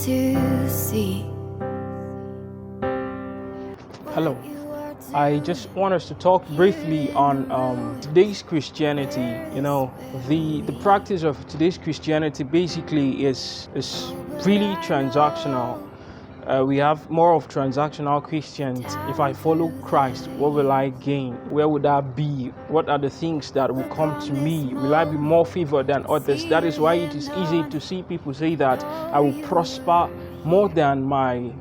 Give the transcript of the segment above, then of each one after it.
to see. Hello. I just want us to talk briefly on today's Christianity. You know, the practice of today's Christianity basically is really transactional. We have more of transactional Christians. If I follow Christ, what will I gain? Where would I be? What are the things that will come to me? Will I be more favored than others? That is why it is easy to see people say that I will prosper more than my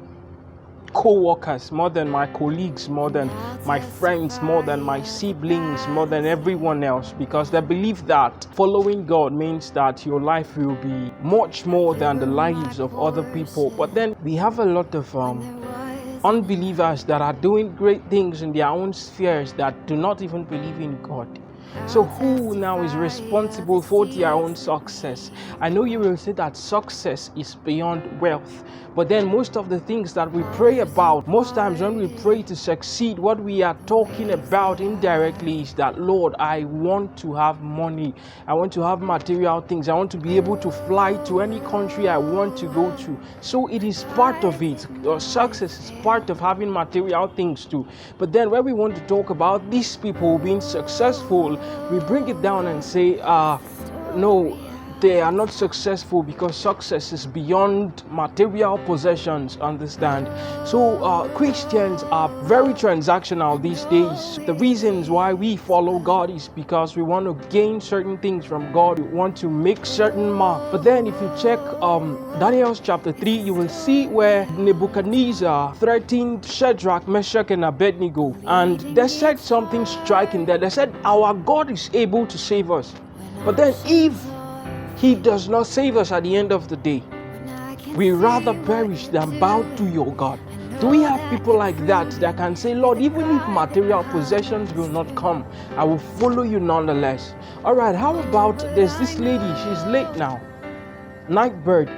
co-workers, more than my colleagues, more than my friends, more than my siblings, more than everyone else, because they believe that following God means that your life will be much more than the lives of other people. But then we have a lot of unbelievers that are doing great things in their own spheres that do not even believe in God. So who now is responsible for their own success? I know you will say that success is beyond wealth, but then most of the things that we pray about, most times when we pray to succeed, what we are talking about indirectly is that, Lord, I want to have money. I want to have material things. I want to be able to fly to any country I want to go to. So it is part of it. Success is part of having material things too. But then when we want to talk about these people being successful, we bring it down and say, no, they are not successful because success is beyond material possessions, understand? So Christians are very transactional these days. The reasons why we follow God is because we want to gain certain things from God. We want to make certain mark. But then if you check Daniel chapter 3, you will see where Nebuchadnezzar threatened Shadrach, Meshach, and Abednego. And they said something striking there. They said, our God is able to save us. But then if He does not save us at the end of the day, we rather perish than bow to your God. Do we have people like that can say, Lord, even if material possessions will not come, I will follow you nonetheless? All right, how about there's this lady, she's late now, Nightbird.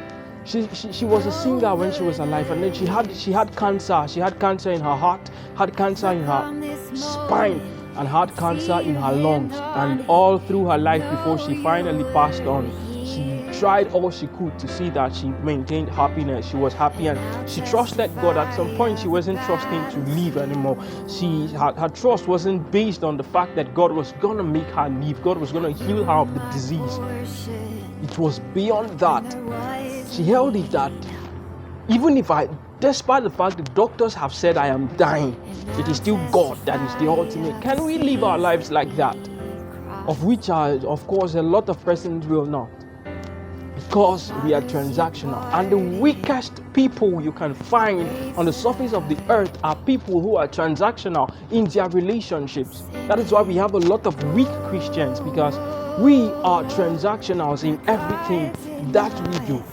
She was a singer when she was alive, and then she had cancer. She had cancer in her heart, had cancer in her spine, and had cancer in her lungs. And all through her life before she finally passed on, she tried all she could to see that she maintained happiness. She was happy and she trusted God. At some point, she wasn't trusting to live anymore. Her trust wasn't based on the fact that God was going to make her live. God was going to heal her of the disease. It was beyond that. She held it that even if despite the fact the doctors have said I am dying, it is still God that is the ultimate. Can we live our lives like that? Of which, of course, a lot of persons will not. Because we are transactional. And the weakest people you can find on the surface of the earth are people who are transactional in their relationships. That is why we have a lot of weak Christians, because we are transactionals in everything that we do.